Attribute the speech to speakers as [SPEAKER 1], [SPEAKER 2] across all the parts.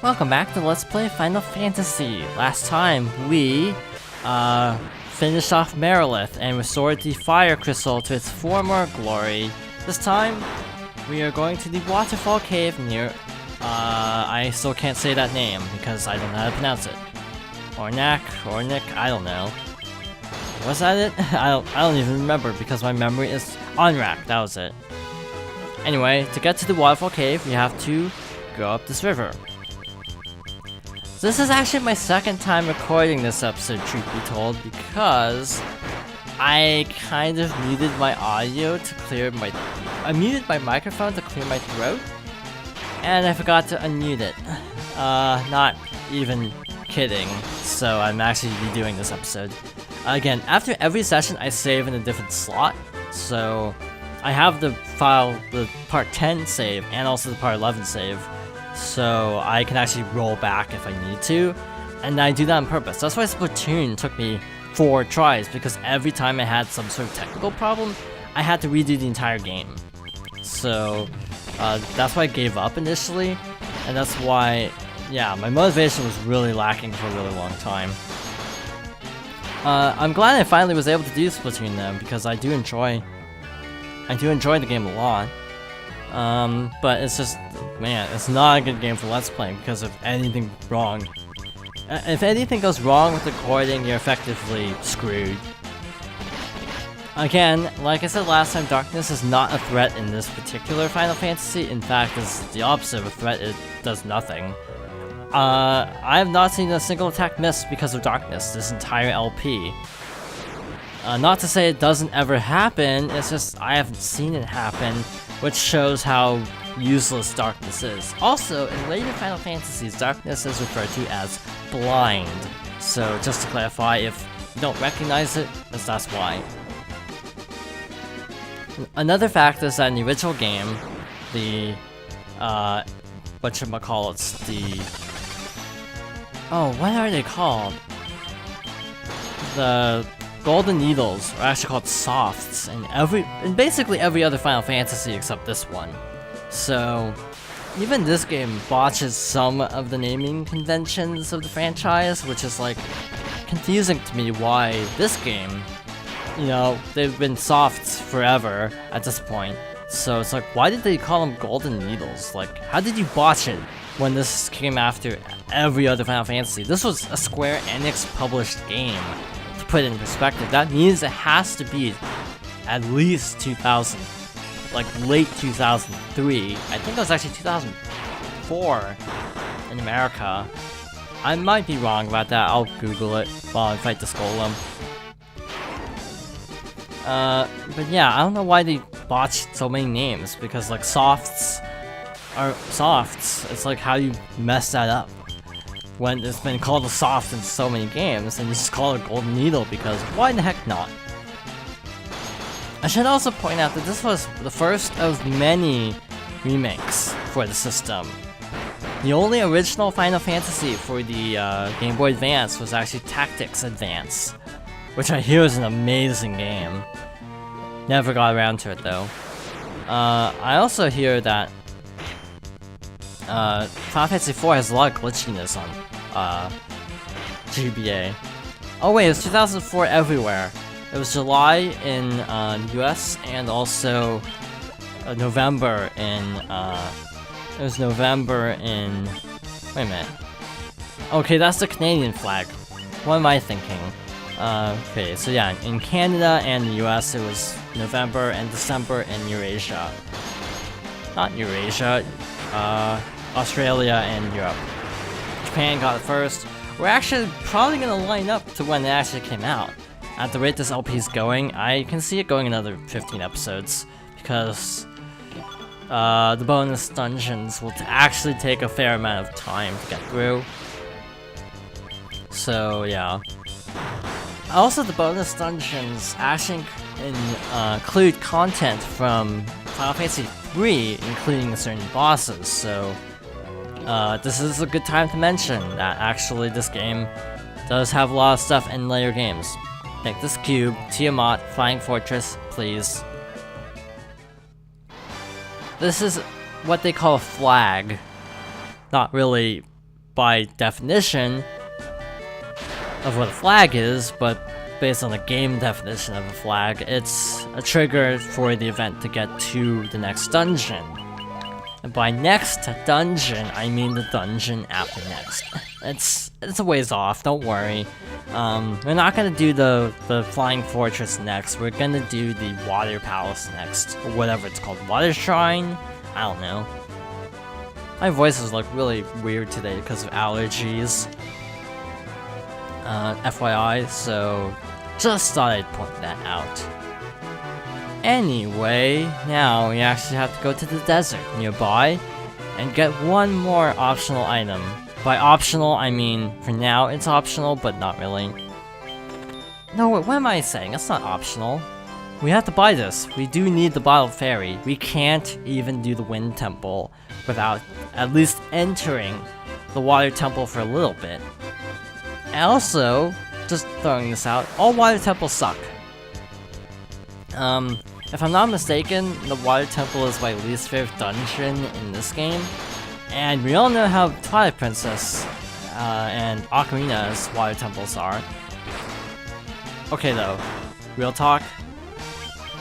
[SPEAKER 1] Welcome back to Let's Play Final Fantasy. Last time we finished off Merilith and restored the Fire Crystal to its former glory. This time we are going to the Waterfall Cave near I still can't say that name because I don't know how to pronounce it. Ornak, I don't know. Was that it? I don't even remember because my memory is Onrak, that was it. Anyway, to get to the Waterfall Cave, you have to go up this river. This is actually my second time recording this episode, truth be told, because I kind of muted my audio to clear my... I muted my microphone to clear my throat, and I forgot to unmute it. Not even kidding, so I'm actually redoing this episode. Again, after every session I save in a different slot, so I have the file, the part 10 save, and also the part 11 save. So I can actually roll back if I need to, and I do that on purpose. That's why Splatoon took me 4 tries, because every time I had some sort of technical problem, I had to redo the entire game. So that's why I gave up initially, and that's why, yeah, my motivation was really lacking for a really long time. I'm glad I finally was able to do Splatoon though, because I do enjoy the game a lot. But it's just, man, it's not a good game for Let's Playing because of anything wrong. If anything goes wrong with recording, you're effectively screwed. Again, like I said last time, darkness is not a threat in this particular Final Fantasy. In fact, it's the opposite of a threat, it does nothing. I have not seen a single attack miss because of darkness this entire LP. Not to say it doesn't ever happen, it's just I haven't seen it happen, which shows how useless darkness is. Also, in later Final Fantasies, darkness is referred to as blind. So just to clarify, if you don't recognize it, that's why. Another fact is that in the original game, the whatchamacallits, what are they called? The golden needles are actually called softs in basically every other Final Fantasy except this one. So even this game botches some of the naming conventions of the franchise, which is like confusing to me why this game, you know, they've been softs forever at this point. So it's like, why did they call them golden needles? Like, how did you botch it when this came after every other Final Fantasy? This was a Square Enix published game. Put it in perspective, that means it has to be at least 2000, like late 2003. I think it was actually 2004 in America. I might be wrong about that. I'll Google it while I fight this golem. But yeah, I don't know why they botched so many names, because like softs are softs. It's like, how you mess that up when it's been called a soft in so many games, and you just call it a golden needle, because why the heck not? I should also point out that this was the first of many remakes for the system. The only original Final Fantasy for the Game Boy Advance was actually Tactics Advance, which I hear is an amazing game. Never got around to it though. I also hear that Final Fantasy IV has a lot of glitchiness on GBA. Oh wait, it was 2004 everywhere. It was July in the US and also November in it was November in, wait a minute. Okay, that's the Canadian flag. What am I thinking? Okay, so yeah, in Canada and the US it was November and December in Eurasia. Not Eurasia, Australia and Europe. Japan got it first. We're actually probably gonna line up to when it actually came out. At the rate this LP is going, I can see it going another 15 episodes, because the bonus dungeons will actually take a fair amount of time to get through. So yeah. Also, the bonus dungeons actually include content from Final Fantasy III, including certain bosses, so this is a good time to mention that actually this game does have a lot of stuff in later games. Take this cube, Tiamat, Flying Fortress, please. This is what they call a flag. Not really by definition of what a flag is, but based on the game definition of a flag, it's a trigger for the event to get to the next dungeon. And by next dungeon, I mean the dungeon after next. It's a ways off, don't worry. We're not gonna do the Flying Fortress next, we're gonna do the Water Palace next, or whatever it's called, Water Shrine? I don't know. My voice is like really weird today because of allergies. FYI, so just thought I'd point that out. Anyway, now we actually have to go to the desert nearby and get one more optional item. By optional, I mean for now it's optional, but not really. No, what am I saying? It's not optional. We have to buy this. We do need the Bottled Fairy. We can't even do the Wind Temple without at least entering the Water Temple for a little bit. And also, just throwing this out, all Water Temples suck. If I'm not mistaken, the Water Temple is my least favorite dungeon in this game. And we all know how Twilight Princess and Ocarina's Water Temples are. Okay though, real talk.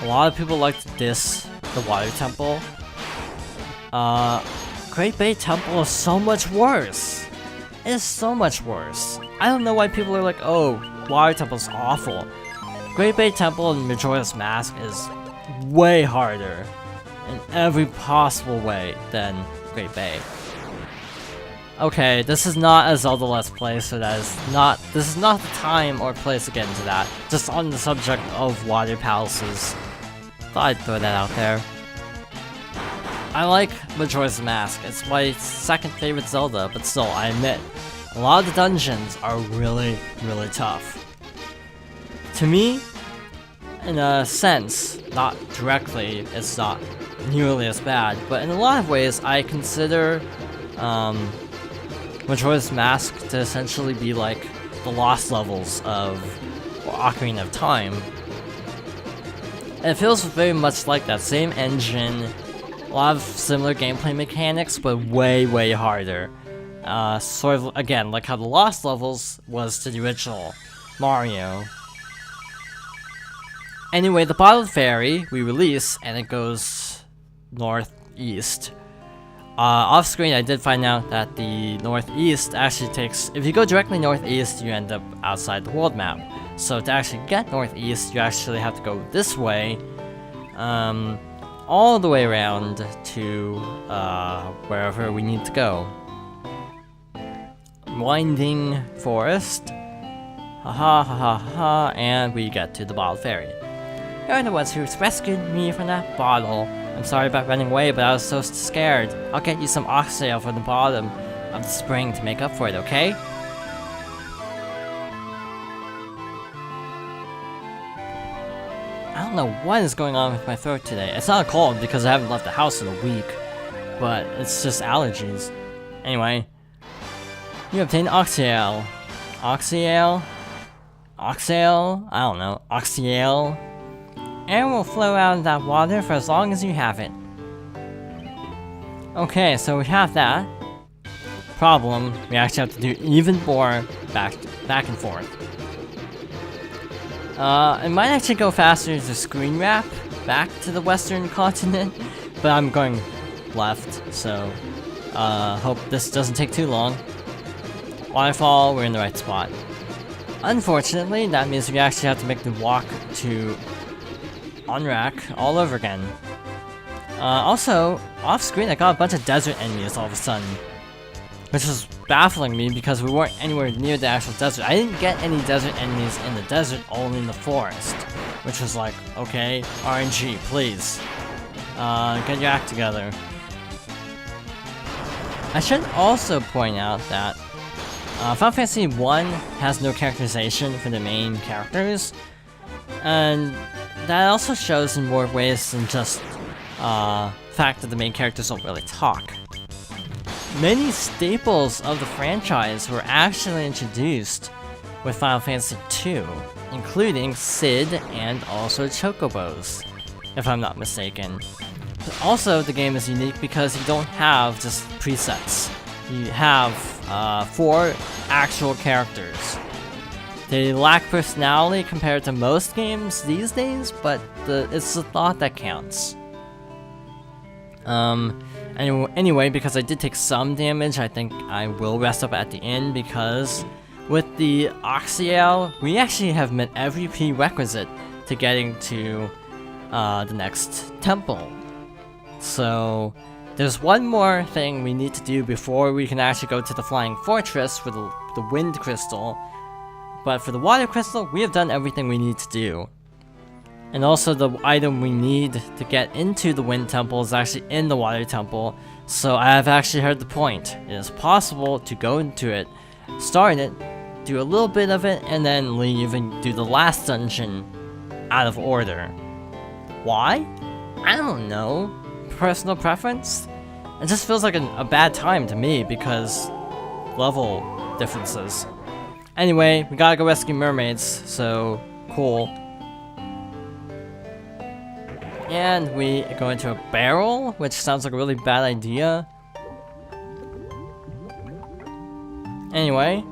[SPEAKER 1] A lot of people like to diss the Water Temple. Great Bay Temple is so much worse. It is so much worse. I don't know why people are like, oh, Water Temple's awful. Great Bay Temple in Majora's Mask is way harder in every possible way than Great Bay. Okay, this is not a Zelda Let's Play, so this is not the time or place to get into that. Just on the subject of water palaces. Thought I'd throw that out there. I like Majora's Mask. It's my second favorite Zelda, but still, I admit, a lot of the dungeons are really, really tough. To me, in a sense, not directly, it's not nearly as bad, but in a lot of ways, I consider Majora's Mask to essentially be like the lost levels of Ocarina of Time. And it feels very much like that same engine, a lot of similar gameplay mechanics, but way, way harder. Sort of, again, like how the Lost levels was to the original Mario. Anyway, the Bottled Fairy we release, and it goes northeast. Off screen, I did find out that the northeast actually takes, if you go directly northeast, you end up outside the world map. So to actually get northeast, you actually have to go this way, all the way around to wherever we need to go. Winding forest, ha ha ha ha, and we get to the Bottled Fairy. You're the ones who rescued me from that bottle. I'm sorry about running away, but I was so scared. I'll get you some oxtail from the bottom of the spring to make up for it, okay? I don't know what is going on with my throat today. It's not a cold because I haven't left the house in a week, but it's just allergies. Anyway, you obtain oxtail. Oxtail? Oxtail? I don't know. Oxtail? Air will flow out of that water for as long as you have it. Okay, so we have that. Problem, we actually have to do even more back and forth. It might actually go faster to screen wrap back to the western continent, but I'm going left, so hope this doesn't take too long. Waterfall, we're in the right spot. Unfortunately, that means we actually have to make the walk to Onrak all over again. Also, off screen I got a bunch of desert enemies all of a sudden, which was baffling me because we weren't anywhere near the actual desert. I didn't get any desert enemies in the desert, only in the forest, which was like, okay, RNG, please, get your act together. I should also point out that Final Fantasy 1 has no characterization for the main characters, and that also shows in more ways than just the fact that the main characters don't really talk. Many staples of the franchise were actually introduced with Final Fantasy 2, including Cid and also Chocobos, if I'm not mistaken. But also, the game is unique because you don't have just presets. You have for actual characters. They lack personality compared to most games these days, but it's the thought that counts. Anyway, because I did take some damage, I think I will rest up at the end, because with the Oxyale, we actually have met every prerequisite to getting to the next temple. So there's one more thing we need to do before we can actually go to the Flying Fortress for the Wind Crystal. But for the Water Crystal, we have done everything we need to do. And also the item we need to get into the Wind Temple is actually in the Water Temple. So I have actually heard the point. It is possible to go into it, start it, do a little bit of it, and then leave and do the last dungeon out of order. Why? I don't know. Personal preference? It just feels like a bad time to me because level differences. Anyway, we gotta go rescue mermaids, so cool. And we go into a barrel, which sounds like a really bad idea. Anyway,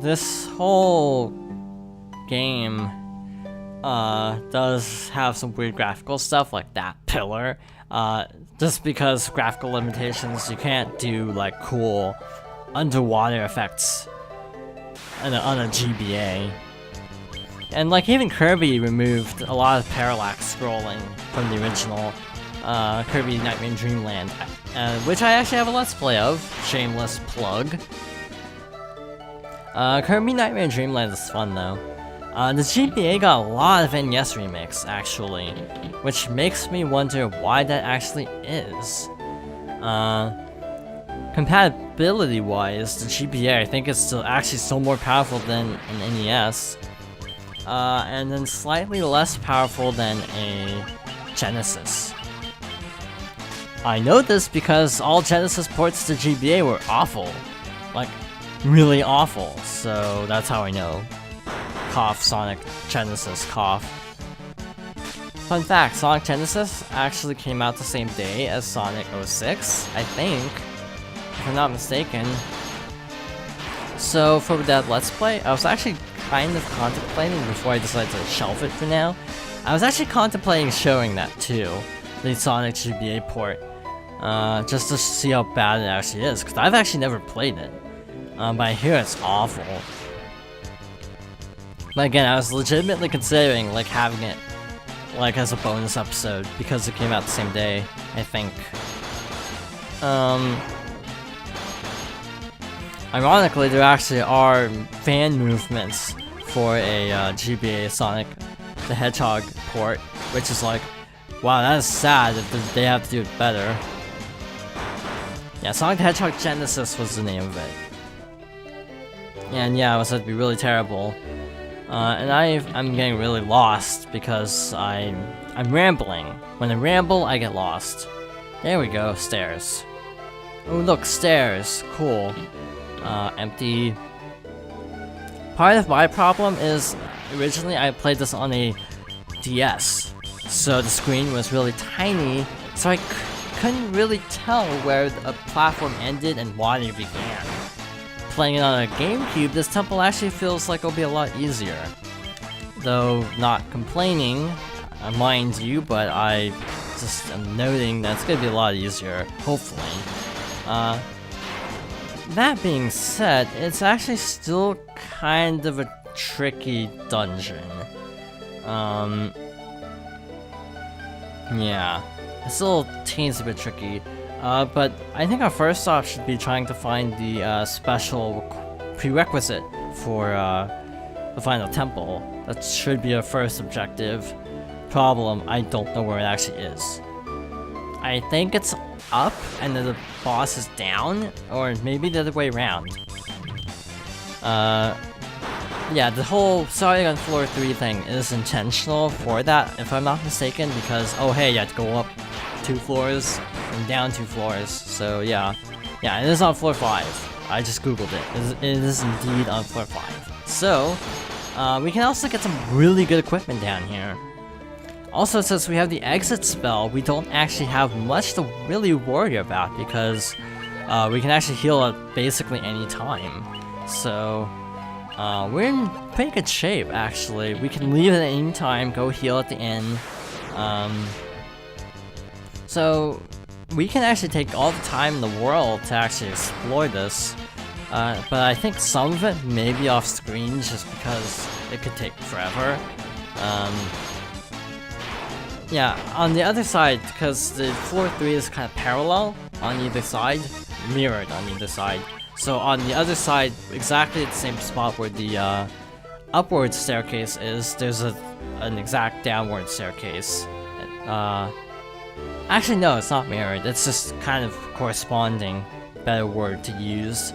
[SPEAKER 1] this whole game does have some weird graphical stuff, like that pillar. Just because graphical limitations, you can't do like cool underwater effects on a GBA. And like even Kirby removed a lot of parallax scrolling from the original Kirby Nightmare Dreamland, which I actually have a Let's Play of. Shameless plug. Kirby Nightmare Dreamland is fun though. The GBA got a lot of NES remakes actually, which makes me wonder why that actually is. Compatibility wise, the GBA I think is still actually so more powerful than an NES. And then slightly less powerful than a Genesis. I know this because all Genesis ports to GBA were awful. Like, really awful, so that's how I know. Cough, Sonic Genesis, cough. Fun fact, Sonic Genesis actually came out the same day as Sonic 06, I think, if I'm not mistaken. So for that Let's Play, I was actually kind of contemplating, before I decided to shelve it for now, I was actually contemplating showing that too, the Sonic GBA port, just to see how bad it actually is, because I've actually never played it, but I hear it's awful. But again, I was legitimately considering like having it like as a bonus episode, because it came out the same day, I think. Ironically, there actually are fan movements for a GBA Sonic the Hedgehog port, which is like, wow, that is sad if they have to do it better. Yeah, Sonic the Hedgehog Genesis was the name of it. And yeah, it was said to be really terrible. And I'm getting really lost because I'm rambling. When I ramble, I get lost. There we go, stairs. Oh look, stairs, cool. Empty. Part of my problem is, originally I played this on a DS, so the screen was really tiny, so I couldn't really tell where a platform ended and water began. Playing it on a GameCube, this temple actually feels like it'll be a lot easier. Though not complaining, mind you, but I just am noting that it's gonna be a lot easier, hopefully. That being said, it's actually still kind of a tricky dungeon. Yeah, it still seems a bit tricky. But I think our first stop should be trying to find the special prerequisite for the final temple. That should be our first objective. Problem, I don't know where it actually is. I think it's up and then the boss is down, or maybe the other way around. Yeah, the whole starting on floor 3 thing is intentional for that, if I'm not mistaken, because, oh hey, you have to go up 2 floors and down 2 floors, so yeah. Yeah, it is on floor 5. I just googled it. It is indeed on floor 5. So, we can also get some really good equipment down here. Also, since we have the exit spell, we don't actually have much to really worry about, because we can actually heal at basically any time. So, we're in pretty good shape, actually. We can leave at any time, go heal at the end. So, we can actually take all the time in the world to actually explore this. But I think some of it may be off screen just because it could take forever. Yeah, on the other side, because the floor 3 is kind of parallel on either side, mirrored on either side. So on the other side, exactly at the same spot where the upward staircase is, there's an exact downward staircase. Actually no, it's not mirrored, it's just kind of corresponding, better word to use.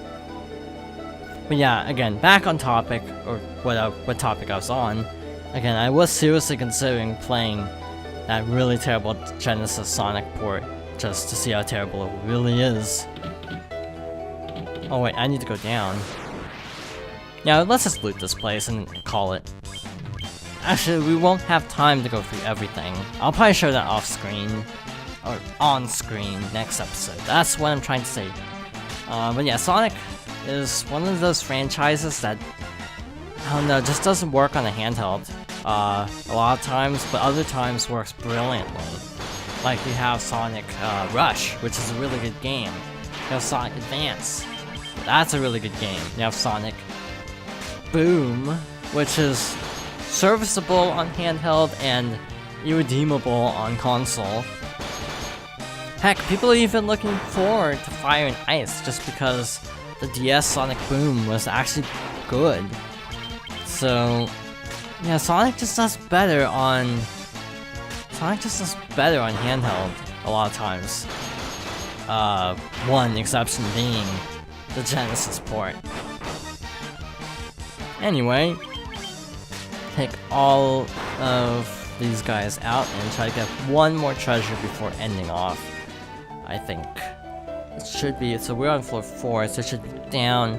[SPEAKER 1] But yeah, again, back on topic, or what topic I was on. Again, I was seriously considering playing that really terrible Genesis Sonic port, just to see how terrible it really is. Oh wait, I need to go down. Yeah, let's just loot this place and call it. Actually, we won't have time to go through everything. I'll probably show that off screen, or on screen next episode. That's what I'm trying to say. But yeah, Sonic is one of those franchises that, I don't know, just doesn't work on a handheld. A lot of times, but other times works brilliantly. Like you have Sonic Rush, which is a really good game. You have Sonic Advance, that's a really good game. You have Sonic Boom, which is serviceable on handheld and irredeemable on console. Heck, people are even looking forward to Fire and Ice just because the DS Sonic Boom was actually good. So, yeah, Sonic just does better on handheld a lot of times. One exception being the Genesis port. Anyway, take all of these guys out and try to get one more treasure before ending off. I think it should be, so we're on floor 4, so it should be down.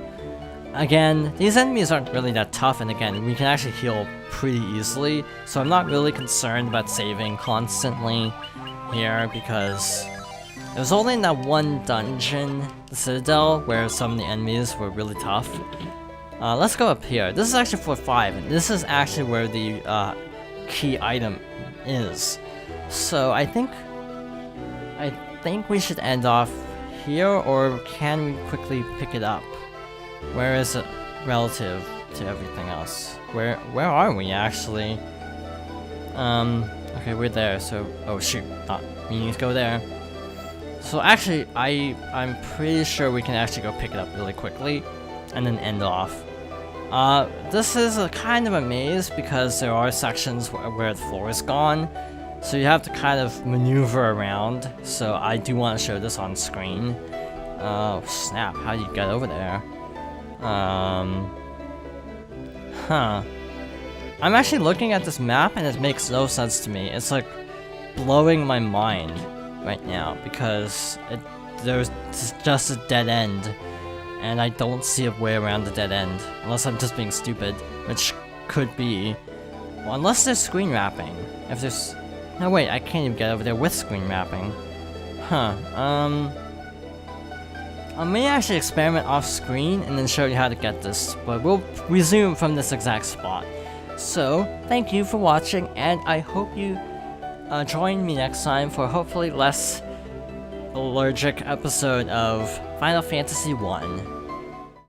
[SPEAKER 1] Again, these enemies aren't really that tough, and again, we can actually heal pretty easily, so I'm not really concerned about saving constantly here, because it was only in that one dungeon, the Citadel, where some of the enemies were really tough. Let's go up here. This is actually floor 5, and this is actually where the key item is. So I think we should end off here, or can we quickly pick it up? Where is it relative to everything else? Where are we actually? Okay, we're there, so, oh shoot, not meaning to go there. So actually, I'm pretty sure we can actually go pick it up really quickly, and then end off. This is a kind of a maze because there are sections where the floor is gone, so you have to kind of maneuver around, so I do want to show this on screen. Oh snap, how do you get over there? I'm actually looking at this map and it makes no sense to me. It's like blowing my mind right now because there's just a dead end and I don't see a way around the dead end unless I'm just being stupid, which could be. Well, unless there's screen wrapping. If there's... No wait, I can't even get over there with screen wrapping. I may actually experiment off screen and then show you how to get this, but we'll resume from this exact spot. So, thank you for watching, and I hope you join me next time for hopefully less allergic episode of Final Fantasy 1.